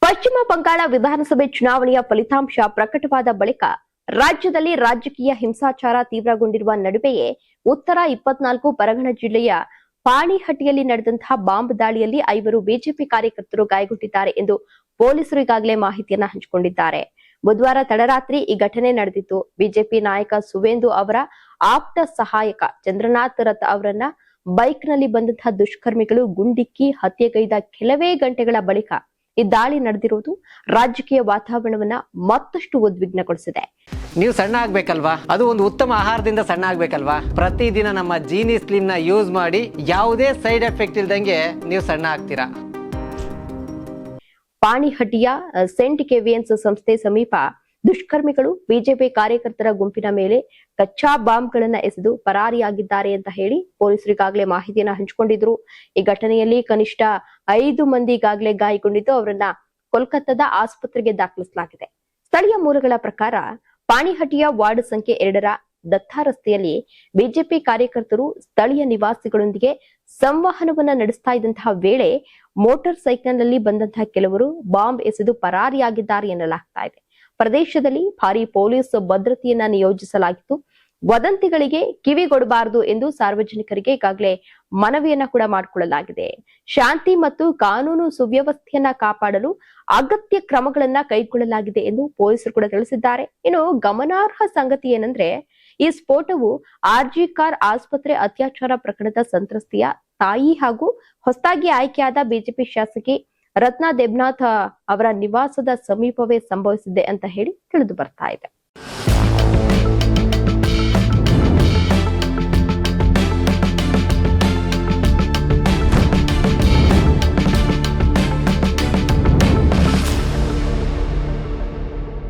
ಪಶ್ಚಿಮ ಬಂಗಾಳ ವಿಧಾನಸಭೆ ಚುನಾವಣೆಯ ಫಲಿತಾಂಶ ಪ್ರಕಟವಾದ ಬಳಿಕ ರಾಜ್ಯದಲ್ಲಿ ರಾಜಕೀಯ ಹಿಂಸಾಚಾರ ತೀವ್ರಗೊಂಡಿರುವ ನಡುವೆಯೇ ಉತ್ತರ 24 ಪರಗಣ ಜಿಲ್ಲೆಯ ಪಾಣಿಹಟ್ಟಿಯಲ್ಲಿ ನಡೆದಂತಹ ಬಾಂಬ್ ದಾಳಿಯಲ್ಲಿ 5 ಬಿಜೆಪಿ ಕಾರ್ಯಕರ್ತರು ಗಾಯಗೊಂಡಿದ್ದಾರೆ ಎಂದು ಪೊಲೀಸರು ಈಗಾಗಲೇ ಮಾಹಿತಿಯನ್ನ ಹಂಚಿಕೊಂಡಿದ್ದಾರೆ. ಬುಧವಾರ ತಡರಾತ್ರಿ ಈ ಘಟನೆ ನಡೆದಿತ್ತು. ಬಿಜೆಪಿ ನಾಯಕ ಸುವೇಂದು ಅವರ ಆಪ್ತ ಸಹಾಯಕ ಚಂದ್ರನಾಥ್ ರಥ್ ಅವರನ್ನ ಬೈಕ್ನಲ್ಲಿ ಬಂದಂತಹ ದುಷ್ಕರ್ಮಿಗಳು ಗುಂಡಿಕ್ಕಿ ಹತ್ಯೆಗೈದ ಕೆಲವೇ ಗಂಟೆಗಳ ಬಳಿಕ ಈ ದಾಳಿ ನಡೆದಿರುವುದು ರಾಜಕೀಯ ವಾತಾವರಣವನ್ನ ಮತ್ತಷ್ಟು ಉದ್ವಿಗ್ನಗೊಳಿಸಿದೆ. ನೀವು ಸಣ್ಣ ಆಗ್ಬೇಕಲ್ವಾ? ಅದು ಒಂದು ಉತ್ತಮ ಆಹಾರದಿಂದ ಸಣ್ಣ ಆಗ್ಬೇಕಲ್ವಾ? ಪ್ರತಿದಿನ ನಮ್ಮ ಜೀನಿ ಸ್ಲಿಮ್ ನ ಯೂಸ್ ಮಾಡಿ ಯಾವುದೇ ಸೈಡ್ ಎಫೆಕ್ಟ್ ಇಲ್ದಂಗೆ ನೀವು ಸಣ್ಣ ಆಗ್ತೀರಾ. ಪಾಣಿಹಟ್ಟಿಯ ಸೆಂಟ್ ಕೆವಿಯನ್ಸ್ ಸಂಸ್ಥೆ ಸಮೀಪ ದುಷ್ಕರ್ಮಿಗಳು ಬಿಜೆಪಿ ಕಾರ್ಯಕರ್ತರ ಗುಂಪಿನ ಮೇಲೆ ಕಚ್ಚಾ ಬಾಂಬ್ಗಳನ್ನ ಎಸೆದು ಪರಾರಿಯಾಗಿದ್ದಾರೆ ಅಂತ ಹೇಳಿ ಪೊಲೀಸರು ಈಗಾಗಲೇ ಮಾಹಿತಿಯನ್ನ ಹಂಚಿಕೊಂಡಿದ್ರು. ಈ ಘಟನೆಯಲ್ಲಿ ಕನಿಷ್ಠ 5 ಮಂದಿ ಈಗಾಗಲೇ ಗಾಯಗೊಂಡಿದ್ದು ಅವರನ್ನ ಕೋಲ್ಕತ್ತಾದ ಆಸ್ಪತ್ರೆಗೆ ದಾಖಲಿಸಲಾಗಿದೆ. ಸ್ಥಳೀಯ ಮೂಲಗಳ ಪ್ರಕಾರ ಪಾಣಿಹಟ್ಟಿಯ ವಾರ್ಡ್ ಸಂಖ್ಯೆ 2ರ ದತ್ತಾ ರಸ್ತೆಯಲ್ಲಿ ಬಿಜೆಪಿ ಕಾರ್ಯಕರ್ತರು ಸ್ಥಳೀಯ ನಿವಾಸಿಗಳೊಂದಿಗೆ ಸಂವಹನವನ್ನ ನಡೆಸ್ತಾ ಇದ್ದಂತಹ ವೇಳೆ ಮೋಟಾರ್ ಸೈಕಲ್ ನಲ್ಲಿ ಬಂದಂತಹ ಕೆಲವರು ಬಾಂಬ್ ಎಸೆದು ಪರಾರಿಯಾಗಿದ್ದಾರೆ ಎನ್ನಲಾಗ್ತಾ ಇದೆ. ಪ್ರದೇಶದಲ್ಲಿ ಭಾರಿ ಪೊಲೀಸ್ ಭದ್ರತೆಯನ್ನ ನಿಯೋಜಿಸಲಾಗಿತ್ತು. ವದಂತಿಗಳಿಗೆ ಕಿವಿಗೊಡಬಾರದು ಎಂದು ಸಾರ್ವಜನಿಕರಿಗೆ ಈಗಾಗಲೇ ಮನವಿಯನ್ನ ಕೂಡ ಮಾಡಿಕೊಳ್ಳಲಾಗಿದೆ. ಶಾಂತಿ ಮತ್ತು ಕಾನೂನು ಸುವ್ಯವಸ್ಥೆಯನ್ನ ಕಾಪಾಡಲು ಅಗತ್ಯ ಕ್ರಮಗಳನ್ನ ಕೈಗೊಳ್ಳಲಾಗಿದೆ ಎಂದು ಪೊಲೀಸರು ಕೂಡ ತಿಳಿಸಿದ್ದಾರೆ. ಇನ್ನು ಗಮನಾರ್ಹ ಸಂಗತಿ ಏನಂದ್ರೆ, ಈ ಸ್ಫೋಟವು ಆರ್ಜಿ ಕಾರ್ ಆಸ್ಪತ್ರೆ ಅತ್ಯಾಚಾರ ಪ್ರಕರಣದ ಸಂತ್ರಸ್ತೆಯ ತಾಯಿ ಹಾಗೂ ಹೊಸದಾಗಿ ಆಯ್ಕೆಯಾದ ಬಿಜೆಪಿ ಶಾಸಕಿ ರತ್ನಾ ದೇಬ್ನಾಥ್ ಅವರ ನಿವಾಸದ ಸಮೀಪವೇ ಸಂಭವಿಸಿದೆ ಅಂತ ಹೇಳಿ ತಿಳಿದು ಬರ್ತಾ ಇದೆ.